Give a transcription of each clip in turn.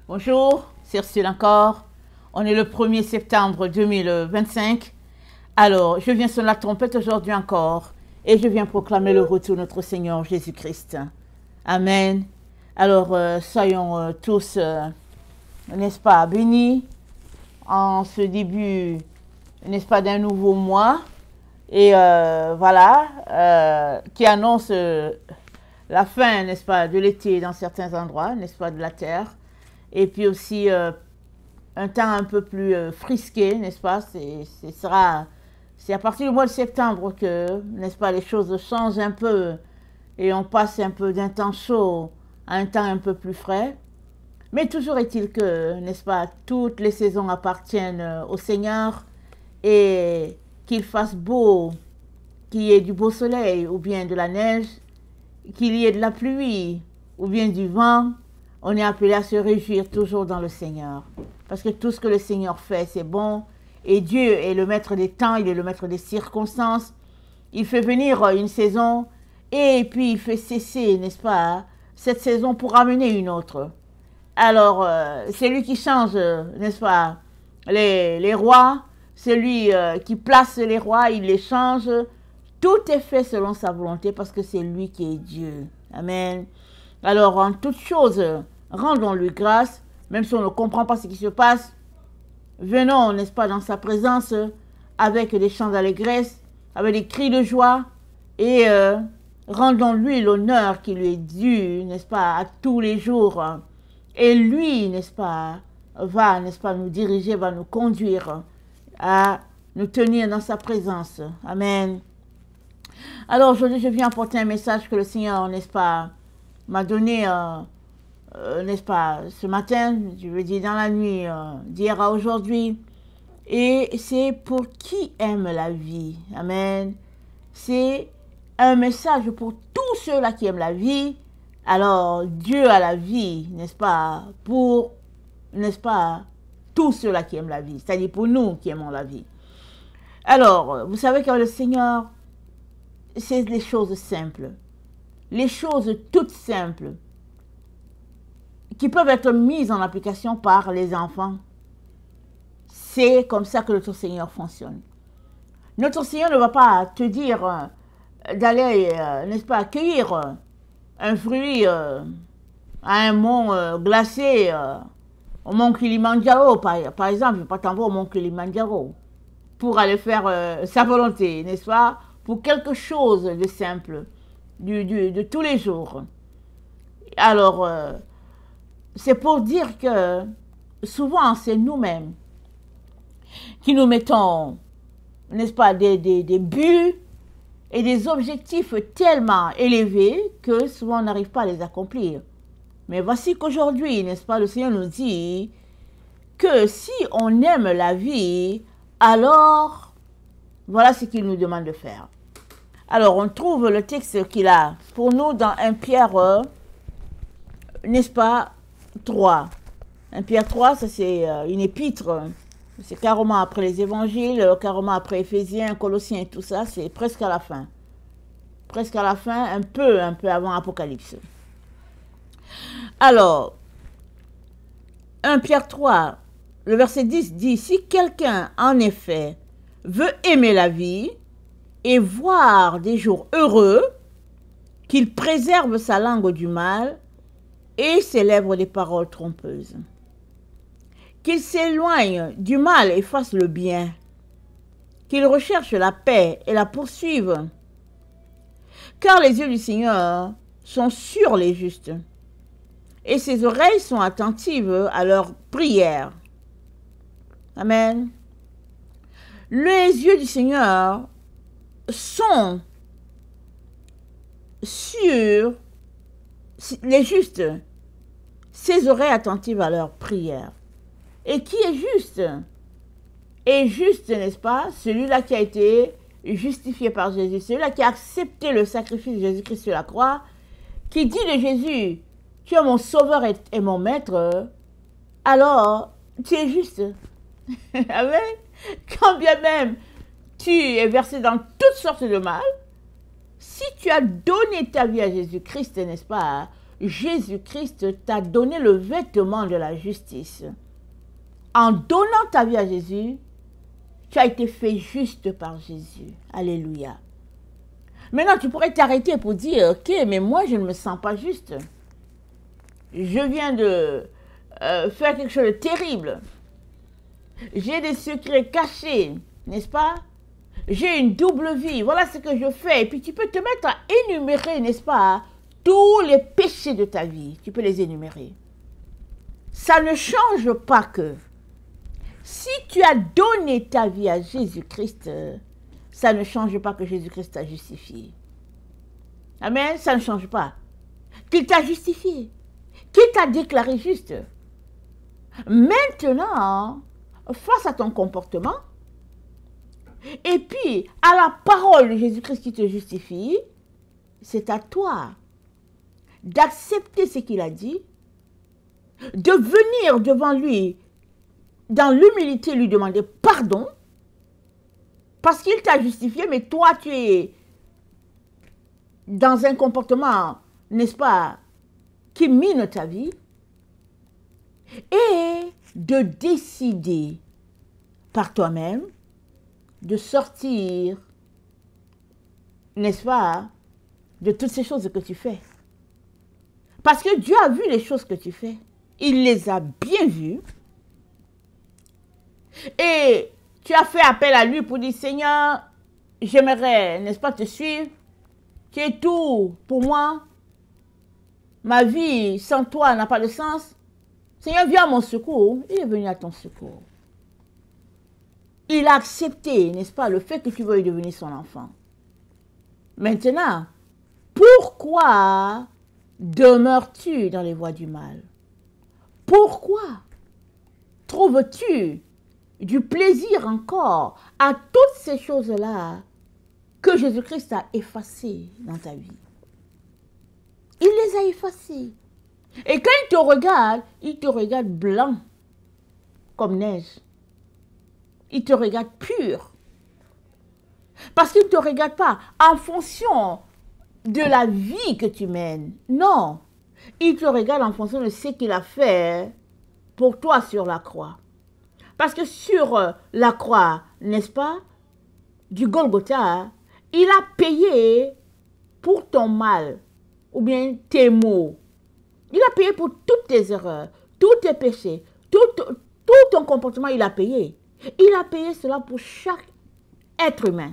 Bonjour, c'est Ursule encore. On est le 1er septembre 2025. Alors, je viens sonner la trompette aujourd'hui encore et je viens proclamer le retour de notre Seigneur Jésus-Christ. Amen. Alors, soyons tous, n'est-ce pas, bénis en ce début, n'est-ce pas, d'un nouveau mois. Et voilà, qui annonce la fin, n'est-ce pas, de l'été dans certains endroits, n'est-ce pas, de la terre. Et puis aussi un temps un peu plus frisqué, n'est-ce pas? C'est à partir du mois de septembre que, n'est-ce pas, les choses changent un peu et on passe un peu d'un temps chaud à un temps un peu plus frais. Mais toujours est-il que, n'est-ce pas, toutes les saisons appartiennent au Seigneur et qu'il fasse beau, qu'il y ait du beau soleil ou bien de la neige, qu'il y ait de la pluie ou bien du vent, on est appelé à se réjouir toujours dans le Seigneur. Parce que tout ce que le Seigneur fait, c'est bon. Et Dieu est le maître des temps, il est le maître des circonstances. Il fait venir une saison et puis il fait cesser, n'est-ce pas, cette saison pour amener une autre. Alors, c'est lui qui change, n'est-ce pas, les rois. C'est lui qui place les rois, il les change. Tout est fait selon sa volonté parce que c'est lui qui est Dieu. Amen. Alors, en toutes choses, rendons-lui grâce, même si on ne comprend pas ce qui se passe. Venons, n'est-ce pas, dans sa présence, avec des chants d'allégresse, avec des cris de joie, et rendons-lui l'honneur qui lui est dû, n'est-ce pas, à tous les jours. Et lui, n'est-ce pas, va, n'est-ce pas, nous diriger, va nous conduire à nous tenir dans sa présence. Amen. Alors aujourd'hui, je viens apporter un message que le Seigneur, n'est-ce pas, m'a donné, n'est-ce pas, ce matin, je veux dire dans la nuit d'hier à aujourd'hui. Et c'est pour qui aime la vie. Amen. C'est un message pour tous ceux-là qui aiment la vie. Alors, Dieu a la vie, n'est-ce pas, pour, n'est-ce pas, tous ceux-là qui aiment la vie. C'est-à-dire pour nous qui aimons la vie. Alors, vous savez que le Seigneur, c'est les choses simples. Les choses toutes simples qui peuvent être mises en application par les enfants. C'est comme ça que notre Seigneur fonctionne. Notre Seigneur ne va pas te dire d'aller, n'est-ce pas, cueillir un fruit à un mont glacé, au mont Kilimandjaro, par exemple. Je ne vais pas t'envoyer au mont Kilimandjaro pour aller faire sa volonté, n'est-ce pas, pour quelque chose de simple, de tous les jours. Alors, c'est pour dire que souvent, c'est nous-mêmes qui nous mettons, n'est-ce pas, des buts et des objectifs tellement élevés que souvent on n'arrive pas à les accomplir. Mais voici qu'aujourd'hui, n'est-ce pas, le Seigneur nous dit que si on aime la vie, alors voilà ce qu'il nous demande de faire. Alors, on trouve le texte qu'il a pour nous dans 1 Pierre, n'est-ce pas, 3. 1 Pierre 3, ça c'est une épître. C'est carrément après les évangiles, carrément après Éphésiens, Colossiens et tout ça, c'est presque à la fin. Presque à la fin, un peu avant Apocalypse. Alors, 1 Pierre 3, le verset 10 dit, « Si quelqu'un, en effet, veut aimer la vie et voir des jours heureux, qu'il préserve sa langue du mal et ses lèvres des paroles trompeuses. Qu'il s'éloigne du mal et fasse le bien, qu'il recherche la paix et la poursuive. Car les yeux du Seigneur sont sur les justes, et ses oreilles sont attentives à leurs prières. » Amen. Les yeux du Seigneur sont sur les justes, ses oreilles attentives à leurs prières. Et qui est juste? Est juste, n'est-ce pas? Celui-là qui a été justifié par Jésus, celui-là qui a accepté le sacrifice de Jésus-Christ sur la croix, qui dit de Jésus, tu es mon sauveur et mon maître, alors tu es juste. Amen. Quand bien même tu es versé dans toutes sortes de mal, si tu as donné ta vie à Jésus-Christ, n'est-ce pas, Jésus-Christ t'a donné le vêtement de la justice. En donnant ta vie à Jésus, tu as été fait juste par Jésus. Alléluia. Maintenant, tu pourrais t'arrêter pour dire, ok, mais moi, je ne me sens pas juste. Je viens de faire quelque chose de terrible. J'ai des secrets cachés, n'est-ce pas? J'ai une double vie, voilà ce que je fais. Et puis tu peux te mettre à énumérer, n'est-ce pas, tous les péchés de ta vie. Tu peux les énumérer. Ça ne change pas que si tu as donné ta vie à Jésus-Christ, ça ne change pas que Jésus-Christ t'a justifié. Amen, ça ne change pas. Qu'il t'a justifié, qu'il t'a déclaré juste. Maintenant, face à ton comportement, et puis à la parole de Jésus-Christ qui te justifie, c'est à toi d'accepter ce qu'il a dit, de venir devant lui dans l'humilité, lui demander pardon, parce qu'il t'a justifié, mais toi tu es dans un comportement, n'est-ce pas, qui mine ta vie, et de décider par toi-même de sortir, n'est-ce pas, de toutes ces choses que tu fais. Parce que Dieu a vu les choses que tu fais. Il les a bien vues. Et tu as fait appel à lui pour dire, Seigneur, j'aimerais, n'est-ce pas, te suivre. Tu es tout pour moi. Ma vie sans toi n'a pas de sens. Seigneur, viens à mon secours. Il est venu à ton secours. Il a accepté, n'est-ce pas, le fait que tu veuilles devenir son enfant. Maintenant, pourquoi demeures-tu dans les voies du mal? Pourquoi trouves-tu du plaisir encore à toutes ces choses-là que Jésus-Christ a effacées dans ta vie? Il les a effacées. Et quand il te regarde blanc comme neige. Il te regarde pur. Parce qu'il ne te regarde pas en fonction de la vie que tu mènes. Non. Il te regarde en fonction de ce qu'il a fait pour toi sur la croix. Parce que sur la croix, n'est-ce pas, du Golgotha, il a payé pour ton mal, ou bien tes maux. Il a payé pour toutes tes erreurs, tous tes péchés, tout ton comportement, il a payé. Il a payé cela pour chaque être humain.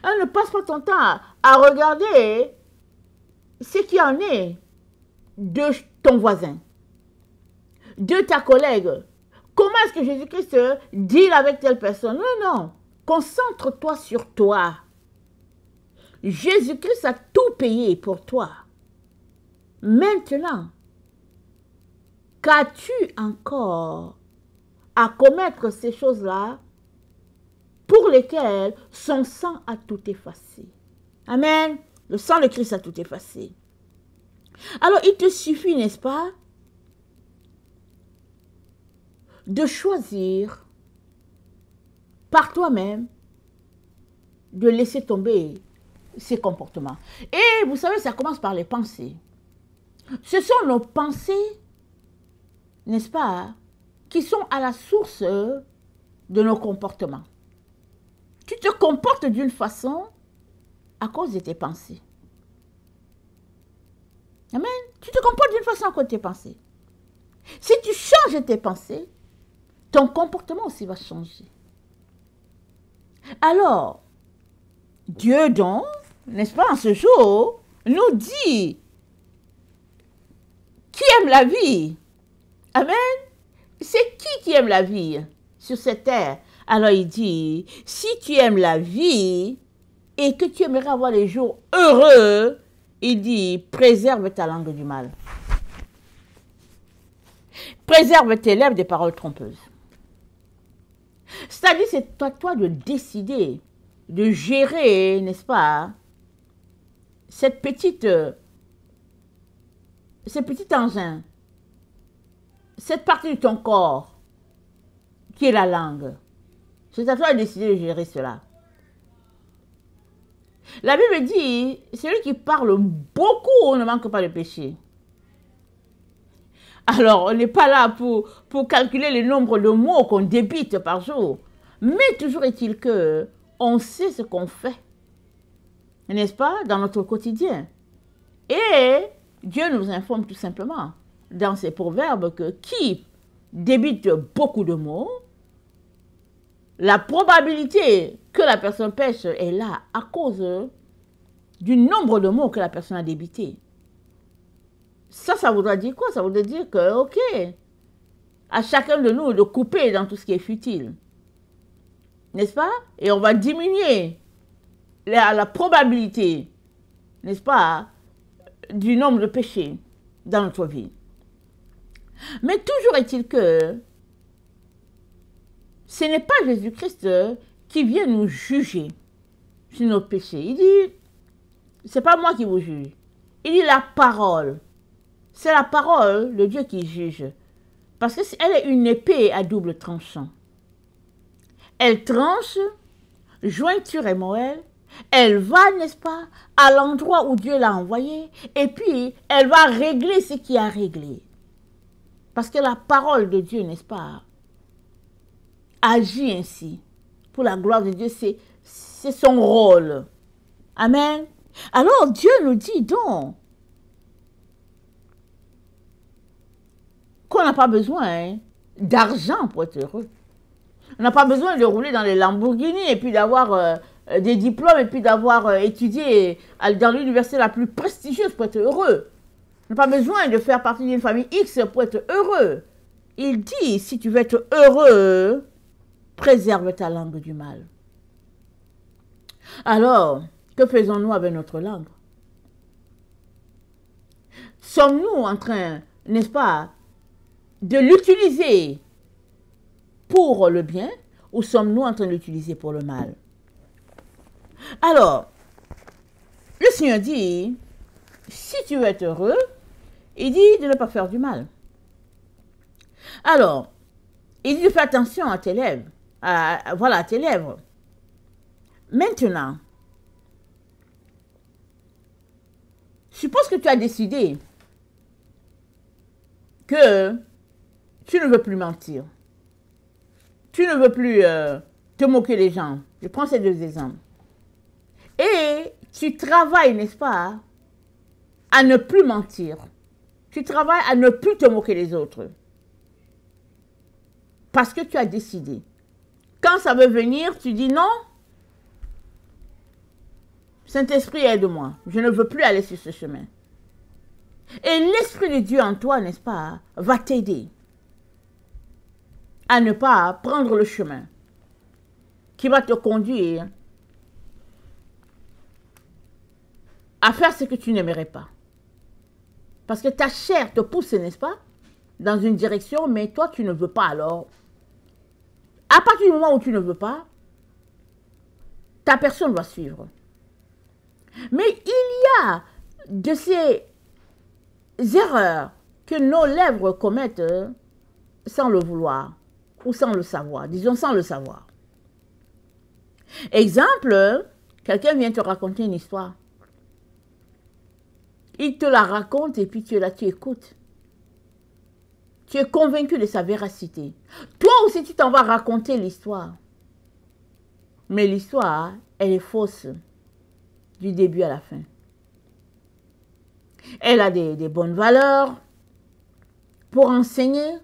On ne passe pas ton temps à regarder ce qui en est de ton voisin, de ta collègue. Comment est-ce que Jésus-Christ deal avec telle personne? Non, non. Concentre-toi sur toi. Jésus-Christ a tout payé pour toi. Maintenant, qu'as-tu encore à commettre ces choses-là pour lesquelles son sang a tout effacé? Amen. Le sang de Christ a tout effacé. Alors, il te suffit, n'est-ce pas, de choisir par toi-même de laisser tomber ces comportements. Et vous savez, ça commence par les pensées. Ce sont nos pensées, n'est-ce pas, qui sont à la source de nos comportements. Tu te comportes d'une façon à cause de tes pensées. Amen. Tu te comportes d'une façon à cause de tes pensées. Si tu changes tes pensées, ton comportement aussi va changer. Alors, Dieu donc, n'est-ce pas, en ce jour, nous dit qui aime la vie. Amen. C'est qui aime la vie sur cette terre? Alors il dit, si tu aimes la vie et que tu aimerais avoir les jours heureux, il dit, préserve ta langue du mal. Préserve tes lèvres des paroles trompeuses. C'est-à-dire, c'est à toi de décider, de gérer, n'est-ce pas, ce petit engin, cette partie de ton corps qui est la langue. C'est à toi de décider de gérer cela. La Bible dit, celui qui parle beaucoup ne manque pas de péché. Alors, on n'est pas là pour calculer le nombre de mots qu'on débite par jour. Mais toujours est-il que on sait ce qu'on fait, n'est-ce pas, dans notre quotidien. Et Dieu nous informe tout simplement dans ses proverbes que qui débite beaucoup de mots, la probabilité que la personne pêche est là à cause du nombre de mots que la personne a débité. Ça voudra dire quoi? Ça voudrait dire que, ok, à chacun de nous de couper dans tout ce qui est futile. N'est-ce pas? Et on va diminuer la probabilité, n'est-ce pas, du nombre de péchés dans notre vie. Mais toujours est-il que ce n'est pas Jésus-Christ qui vient nous juger sur nos péchés. Il dit, c'est pas moi qui vous juge. Il dit la parole. C'est la parole de Dieu qui juge. Parce qu'elle est une épée à double tranchant. Elle tranche, jointure et moelle. Elle va, n'est-ce pas, à l'endroit où Dieu l'a envoyé. Et puis, elle va régler ce qui a réglé. Parce que la parole de Dieu, n'est-ce pas, agit ainsi. Pour la gloire de Dieu, c'est son rôle. Amen. Alors, Dieu nous dit donc qu'on n'a pas besoin d'argent pour être heureux. On n'a pas besoin de rouler dans les Lamborghini et puis d'avoir des diplômes et puis d'avoir étudié dans l'université la plus prestigieuse pour être heureux. On n'a pas besoin de faire partie d'une famille X pour être heureux. Il dit, si tu veux être heureux, préserve ta langue du mal. Alors, que faisons-nous avec notre langue? Sommes-nous en train, n'est-ce pas, de l'utiliser pour le bien ou sommes-nous en train de l'utiliser pour le mal? Alors, le Seigneur dit, si tu veux être heureux, il dit de ne pas faire du mal. Alors, il dit de faire attention à tes lèvres, à tes lèvres. Maintenant, suppose que tu as décidé que tu ne veux plus mentir. Tu ne veux plus te moquer des gens. Je prends ces deux exemples. Et tu travailles, n'est-ce pas, à ne plus mentir. Tu travailles à ne plus te moquer des autres. Parce que tu as décidé. Quand ça veut venir, tu dis non. Saint-Esprit, aide-moi. Je ne veux plus aller sur ce chemin. Et l'Esprit de Dieu en toi, n'est-ce pas, va t'aider à ne pas prendre le chemin qui va te conduire à faire ce que tu n'aimerais pas. Parce que ta chair te pousse, n'est-ce pas, dans une direction, mais toi, tu ne veux pas alors. À partir du moment où tu ne veux pas, ta personne va suivre. Mais il y a de ces erreurs que nos lèvres commettent sans le vouloir ou sans le savoir, disons sans le savoir. Exemple, quelqu'un vient te raconter une histoire. Il te la raconte et puis tu es là, tu écoutes. Tu es convaincu de sa véracité. Toi aussi, tu t'en vas raconter l'histoire. Mais l'histoire, elle est fausse du début à la fin. Elle a des bonnes valeurs pour enseigner,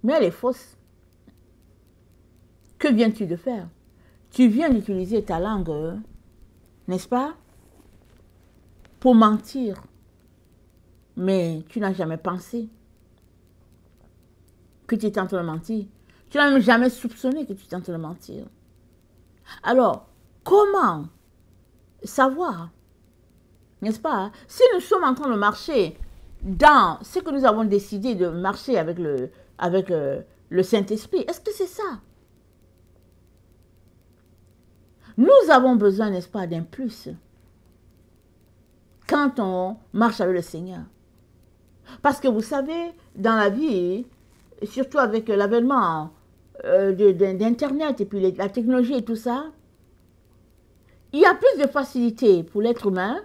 mais elle est fausse. Que viens-tu de faire? Tu viens d'utiliser ta langue, n'est-ce pas, pour mentir. Mais tu n'as jamais pensé que tu étais en train de mentir. Tu n'as même jamais soupçonné que tu étais en train de mentir. Alors, comment savoir, n'est-ce pas, si nous sommes en train de marcher dans ce que nous avons décidé de marcher avec le Saint-Esprit, est-ce que c'est ça? Nous avons besoin, n'est-ce pas, d'un plus quand on marche avec le Seigneur. Parce que vous savez, dans la vie, surtout avec l'avènement d'Internet et puis la technologie et tout ça, il y a plus de facilité pour l'être humain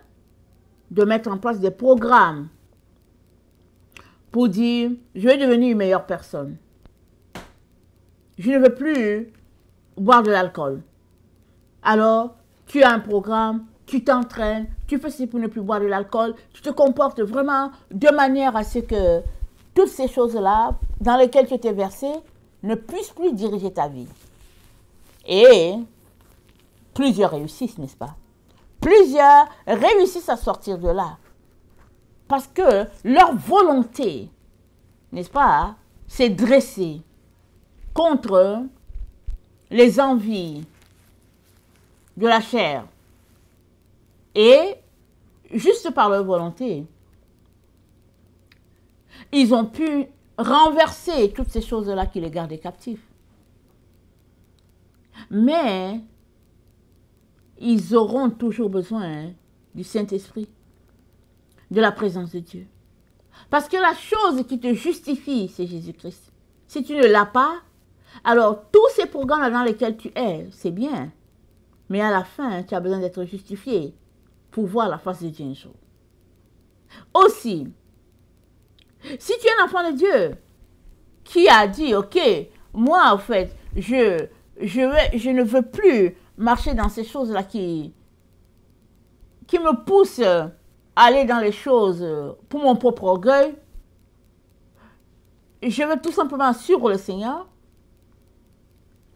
de mettre en place des programmes pour dire, je vais devenir une meilleure personne. Je ne veux plus boire de l'alcool. Alors, tu as un programme, tu t'entraînes, tu fais ceci pour ne plus boire de l'alcool, tu te comportes vraiment de manière à ce que toutes ces choses-là, dans lesquelles tu t'es versé, ne puissent plus diriger ta vie. Et plusieurs réussissent, n'est-ce pas? Plusieurs réussissent à sortir de là. Parce que leur volonté, n'est-ce pas, s'est dressée contre les envies de la chair. Et juste par leur volonté, ils ont pu renverser toutes ces choses-là qui les gardaient captifs. Mais ils auront toujours besoin du Saint-Esprit, de la présence de Dieu. Parce que la chose qui te justifie, c'est Jésus-Christ. Si tu ne l'as pas, alors tous ces programmes dans lesquels tu es, c'est bien. Mais à la fin, tu as besoin d'être justifié pour voir la face de Dieu un jour. Aussi, si tu es un enfant de Dieu qui a dit, ok, moi en fait, je ne veux plus marcher dans ces choses-là qui me poussent à aller dans les choses pour mon propre orgueil. Je veux tout simplement suivre le Seigneur.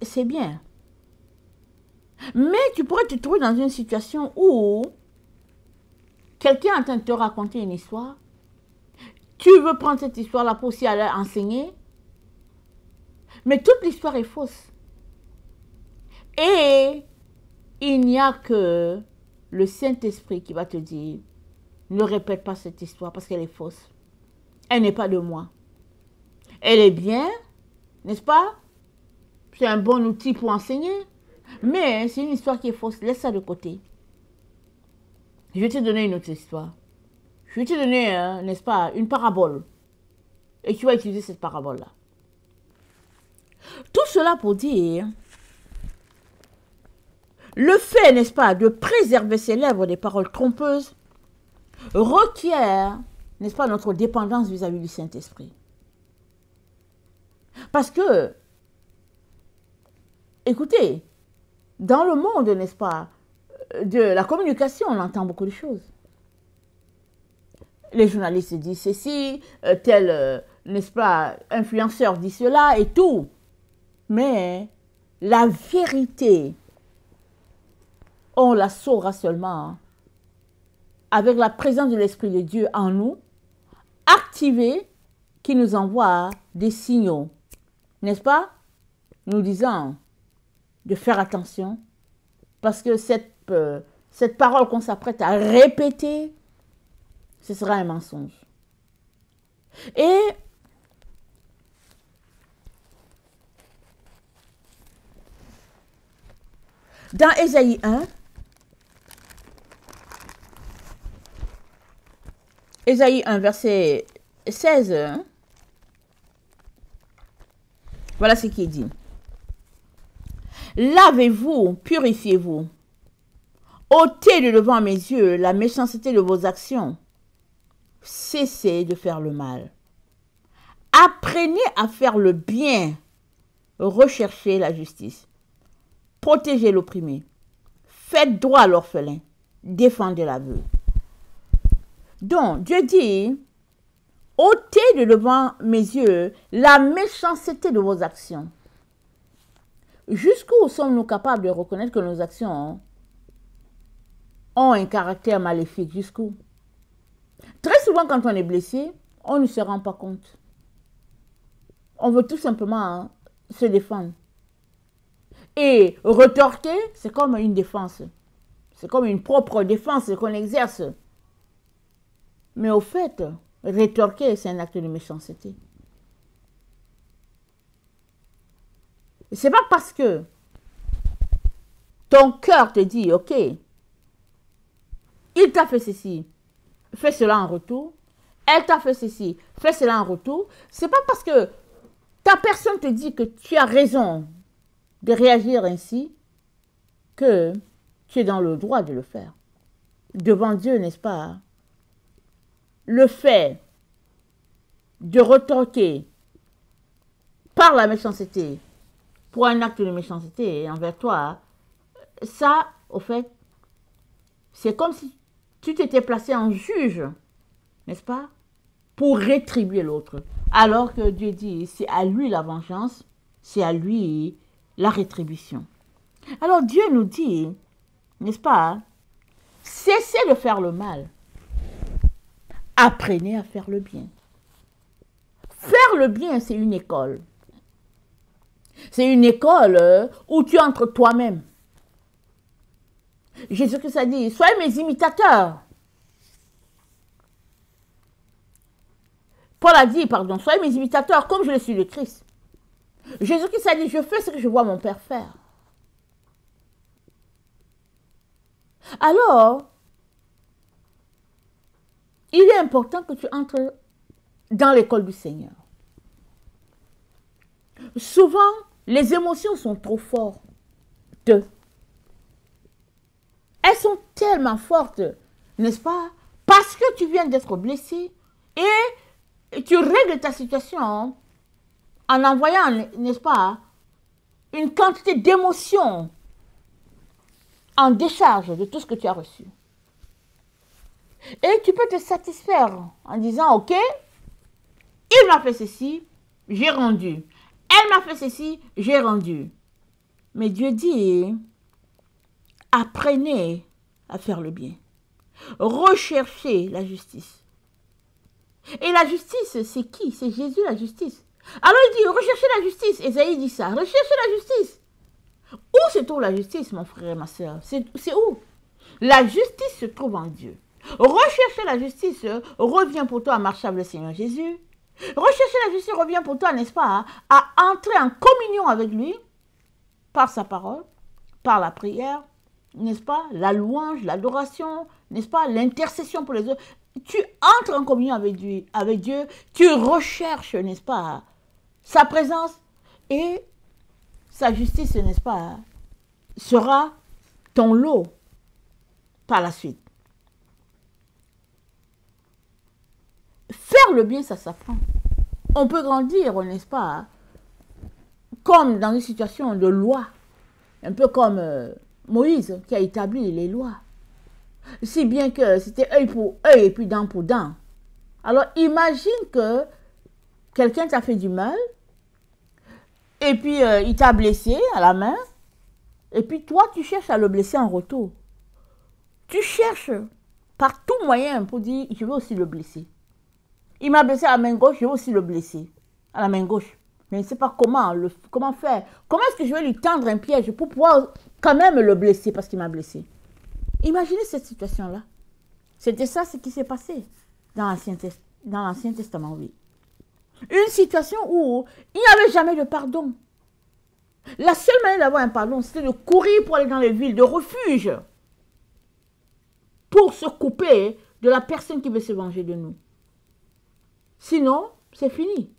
C'est bien. Mais tu pourrais te trouver dans une situation où quelqu'un est en train de te raconter une histoire. Tu veux prendre cette histoire-là pour aussi aller enseigner. Mais toute l'histoire est fausse. Et il n'y a que le Saint-Esprit qui va te dire, ne répète pas cette histoire parce qu'elle est fausse. Elle n'est pas de moi. Elle est bien, n'est-ce pas? C'est un bon outil pour enseigner. Mais c'est une histoire qui est fausse. Laisse ça de côté. Je vais te donner une autre histoire. Je vais te donner, n'est-ce pas, une parabole. Et tu vas utiliser cette parabole-là. Tout cela pour dire, le fait, n'est-ce pas, de préserver ses lèvres des paroles trompeuses requiert, n'est-ce pas, notre dépendance vis-à-vis du Saint-Esprit. Parce que, écoutez, dans le monde, n'est-ce pas, de la communication, on entend beaucoup de choses. Les journalistes disent ceci, tel, n'est-ce pas, influenceur dit cela et tout. Mais la vérité, on la saura seulement avec la présence de l'Esprit de Dieu en nous, activé, qui nous envoie des signaux, n'est-ce pas, nous disant de faire attention, parce que cette parole qu'on s'apprête à répéter, ce sera un mensonge. Et dans Ésaïe 1, verset 16, voilà ce qui est dit. Lavez-vous, purifiez-vous. Ôtez de devant mes yeux la méchanceté de vos actions. Cessez de faire le mal. Apprenez à faire le bien. Recherchez la justice. Protégez l'opprimé. Faites droit à l'orphelin. Défendez l'aveugle. Donc, Dieu dit, ôtez de devant mes yeux la méchanceté de vos actions. Jusqu'où sommes-nous capables de reconnaître que nos actions ont un caractère maléfique? Jusqu'où? Très souvent, quand on est blessé, on ne se rend pas compte. On veut tout simplement se défendre. Et retorquer, c'est comme une défense. C'est comme une propre défense qu'on exerce. Mais au fait, rétorquer, c'est un acte de méchanceté. C'est pas parce que ton cœur te dit, ok, il t'a fait ceci, fais cela en retour. Elle t'a fait ceci, fais cela en retour. C'est pas parce que ta personne te dit que tu as raison de réagir ainsi que tu es dans le droit de le faire. Devant Dieu, n'est-ce pas? Le fait de retorquer par la méchanceté pour un acte de méchanceté envers toi, ça, au fait, c'est comme si tu t'étais placé en juge, n'est-ce pas? Pour rétribuer l'autre. Alors que Dieu dit, c'est à lui la vengeance, c'est à lui la rétribution. Alors Dieu nous dit, n'est-ce pas? Cessez de faire le mal. Apprenez à faire le bien. Faire le bien, c'est une école. C'est une école où tu entres toi-même. Jésus-Christ a dit, soyez mes imitateurs. Paul a dit, pardon, soyez mes imitateurs comme je le suis le Christ. Jésus-Christ a dit, je fais ce que je vois mon Père faire. Alors, il est important que tu entres dans l'école du Seigneur. Souvent, les émotions sont trop fortes. Elles sont tellement fortes, n'est-ce pas? Parce que tu viens d'être blessé et tu règles ta situation en envoyant, n'est-ce pas, une quantité d'émotions en décharge de tout ce que tu as reçu. Et tu peux te satisfaire en disant, ok, il m'a fait ceci, j'ai rendu. Elle m'a fait ceci, j'ai rendu. Mais Dieu dit, apprenez à faire le bien. Recherchez la justice. Et la justice, c'est qui? C'est Jésus, la justice. Alors il dit, recherchez la justice. Ésaïe dit ça, recherchez la justice. Où se trouve la justice, mon frère et ma soeur? C'est où? La justice se trouve en Dieu. Rechercher la justice revient pour toi à marcher avec le Seigneur Jésus. Rechercher la justice revient pour toi, n'est-ce pas, à entrer en communion avec lui par sa parole, par la prière, n'est-ce pas, la louange, l'adoration, n'est-ce pas, l'intercession pour les autres. Tu entres en communion avec Dieu, tu recherches, n'est-ce pas, sa présence et sa justice, n'est-ce pas, sera ton lot par la suite. Faire le bien, ça s'apprend. On peut grandir, n'est-ce pas, comme dans une situation de loi, un peu comme Moïse qui a établi les lois. Si bien que c'était œil pour œil et puis dent pour dent. Alors imagine que quelqu'un t'a fait du mal et puis il t'a blessé à la main et puis toi tu cherches à le blesser en retour. Tu cherches par tout moyen pour dire je vais aussi le blesser. Il m'a blessé à la main gauche, je vais aussi le blesser à la main gauche. Mais je ne sais pas comment faire. Comment est-ce que je vais lui tendre un piège pour pouvoir quand même le blesser parce qu'il m'a blessé? Imaginez cette situation-là. C'était ça ce qui s'est passé dans l'Ancien Testament, oui. Une situation où il n'y avait jamais de pardon. La seule manière d'avoir un pardon, c'était de courir pour aller dans les villes de refuge pour se couper de la personne qui veut se venger de nous. Sinon, c'est fini.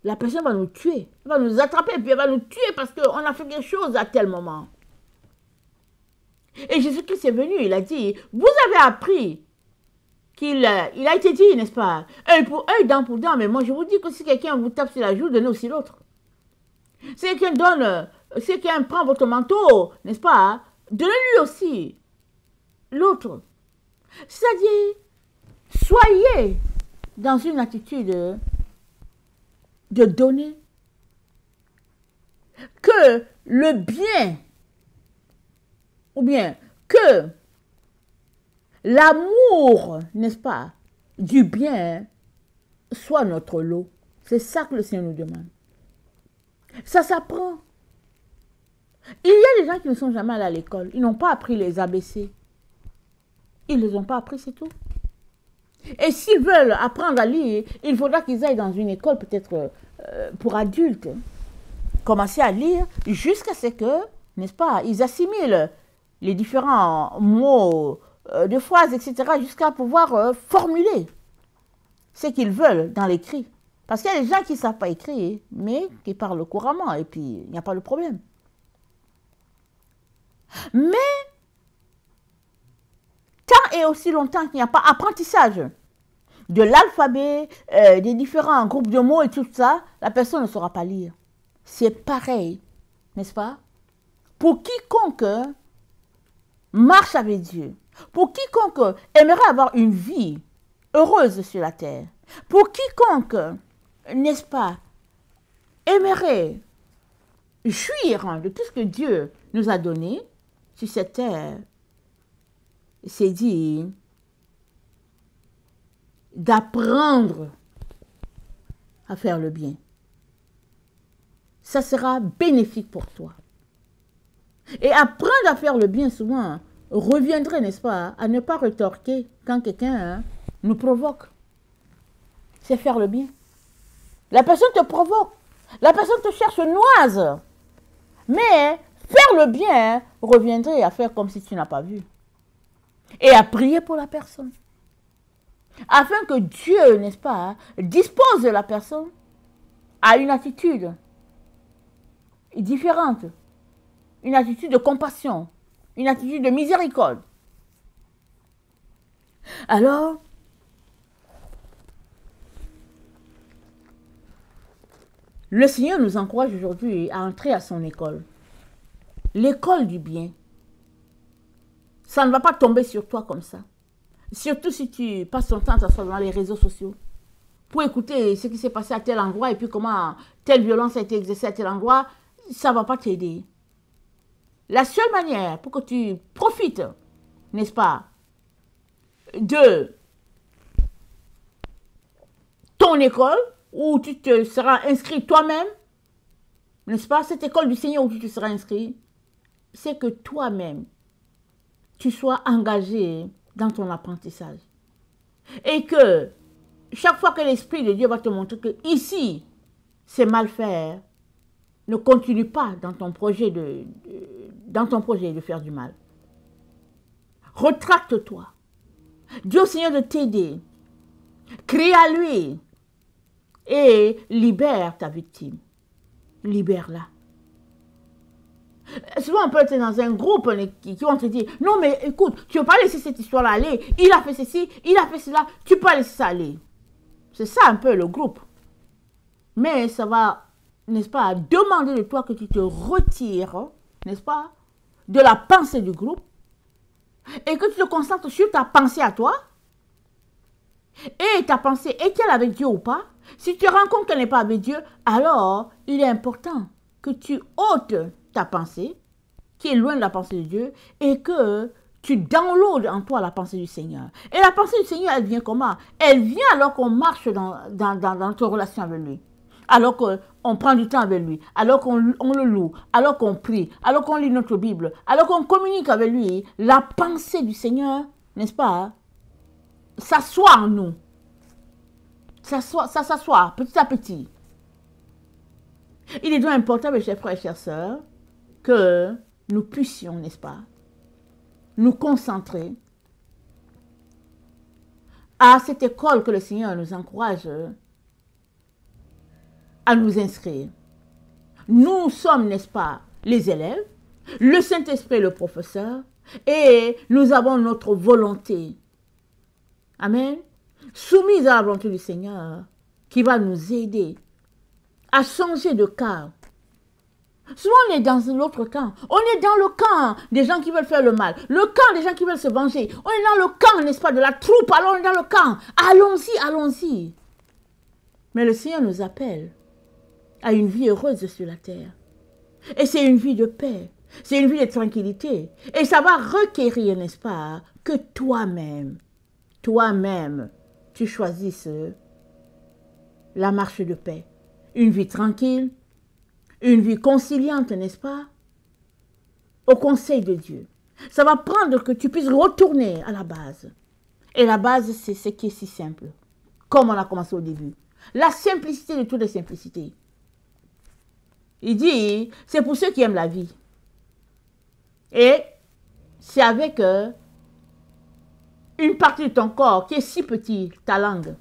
La personne va nous tuer, elle va nous attraper, puis elle va nous tuer parce qu'on a fait quelque chose à tel moment. Et Jésus-Christ est venu, il a dit, vous avez appris qu'il a été dit, n'est-ce pas, œil pour œil, dent pour dent, mais moi je vous dis que si quelqu'un vous tape sur la joue, donnez aussi l'autre. Si quelqu'un prend votre manteau, n'est-ce pas, donnez-lui aussi l'autre. C'est-à-dire, soyez dans une attitude de donner, que le bien, ou bien que l'amour, n'est-ce pas, du bien soit notre lot. C'est ça que le Seigneur nous demande. Ça s'apprend. Il y a des gens qui ne sont jamais allés à l'école. Ils n'ont pas appris les ABC. Ils ne les ont pas appris, c'est tout. Et s'ils veulent apprendre à lire, il faudra qu'ils aillent dans une école peut-être pour adultes. Commencer à lire jusqu'à ce que, n'est-ce pas, ils assimilent les différents mots de phrases, etc., jusqu'à pouvoir formuler ce qu'ils veulent dans l'écrit. Parce qu'il y a des gens qui ne savent pas écrire, mais qui parlent couramment, et puis il n'y a pas de problème. Mais et aussi longtemps qu'il n'y a pas apprentissage de l'alphabet, des différents groupes de mots et tout ça, la personne ne saura pas lire. C'est pareil, n'est-ce pas? Pour quiconque marche avec Dieu, pour quiconque aimerait avoir une vie heureuse sur la terre, pour quiconque, n'est-ce pas, aimerait jouir de tout ce que Dieu nous a donné sur cette terre, c'est dit d'apprendre à faire le bien. Ça sera bénéfique pour toi. Et apprendre à faire le bien, souvent, reviendrait, n'est-ce pas, à ne pas rétorquer quand quelqu'un nous provoque. C'est faire le bien. La personne te provoque. La personne te cherche noise. Mais faire le bien reviendrait à faire comme si tu n'as pas vu. Et à prier pour la personne. Afin que Dieu, n'est-ce pas, dispose de la personne à une attitude différente. Une attitude de compassion. Une attitude de miséricorde. Alors, le Seigneur nous encourage aujourd'hui à entrer à son école. L'école du bien. Ça ne va pas tomber sur toi comme ça. Surtout si tu passes ton temps dans les réseaux sociaux pour écouter ce qui s'est passé à tel endroit et puis comment telle violence a été exercée à tel endroit, ça ne va pas t'aider. La seule manière pour que tu profites, n'est-ce pas, de ton école, où tu te seras inscrit toi-même, n'est-ce pas, cette école du Seigneur où tu te seras inscrit, c'est que toi-même, tu sois engagé dans ton apprentissage. Et que chaque fois que l'Esprit de Dieu va te montrer que ici, c'est mal faire, ne continue pas dans ton projet de faire du mal. Retracte-toi. Dis au Seigneur de t'aider. Crie à lui. Et libère ta victime. Libère-la. Souvent, on peut être dans un groupe qui vont te dire, non mais écoute, tu ne peux pas laisser cette histoire-là aller. Il a fait ceci, il a fait cela, tu peux pas laisser ça aller. C'est ça un peu le groupe. Mais ça va, n'est-ce pas, demander de toi que tu te retires, n'est-ce pas, de la pensée du groupe et que tu te concentres sur ta pensée à toi. Et ta pensée, est-elle avec Dieu ou pas? Si tu te rends compte qu'elle n'est pas avec Dieu, alors il est important que tu ôtes ta pensée, qui est loin de la pensée de Dieu, et que tu downloads en toi la pensée du Seigneur. Et la pensée du Seigneur, elle vient comment? Elle vient alors qu'on marche dans notre relation avec lui. Alors qu'on prend du temps avec lui, alors qu'on le loue, alors qu'on prie, alors qu'on lit notre Bible, alors qu'on communique avec lui, la pensée du Seigneur, n'est-ce pas, s'assoit en nous. Ça s'assoit petit à petit. Il est donc important, mes chers frères et chères sœurs, que nous puissions, n'est-ce pas, nous concentrer à cette école que le Seigneur nous encourage à nous inscrire. Nous sommes, n'est-ce pas, les élèves, le Saint-Esprit le professeur, et nous avons notre volonté. Amen. Soumise à la volonté du Seigneur, qui va nous aider à changer de cas. Souvent, on est dans l'autre camp. On est dans le camp des gens qui veulent faire le mal. Le camp des gens qui veulent se venger. On est dans le camp, n'est-ce pas, de la troupe. Alors, on est dans le camp. Allons-y, allons-y. Mais le Seigneur nous appelle à une vie heureuse sur la terre. Et c'est une vie de paix. C'est une vie de tranquillité. Et ça va requérir, n'est-ce pas, que toi-même, tu choisisses la marche de paix. Une vie tranquille, une vie conciliante, n'est-ce pas, au conseil de Dieu. Ça va prendre que tu puisses retourner à la base. Et la base, c'est ce qui est si simple, comme on a commencé au début. La simplicité de toutes les simplicités. Il dit, c'est pour ceux qui aiment la vie. Et c'est avec une partie de ton corps qui est si petite, ta langue.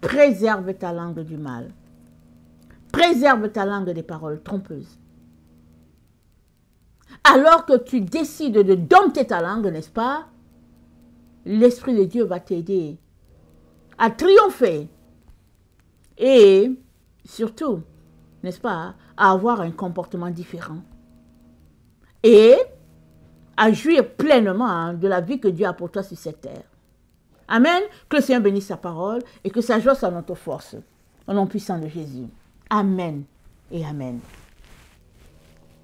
Préserve ta langue du mal. Préserve ta langue des paroles trompeuses. Alors que tu décides de dompter ta langue, n'est-ce pas? l'Esprit de Dieu va t'aider à triompher et surtout, n'est-ce pas, à avoir un comportement différent et à jouir pleinement de la vie que Dieu a pour toi sur cette terre. Amen. Que le Seigneur bénisse sa parole et que sa joie soit notre force. Au nom puissant de Jésus. Amen et amen.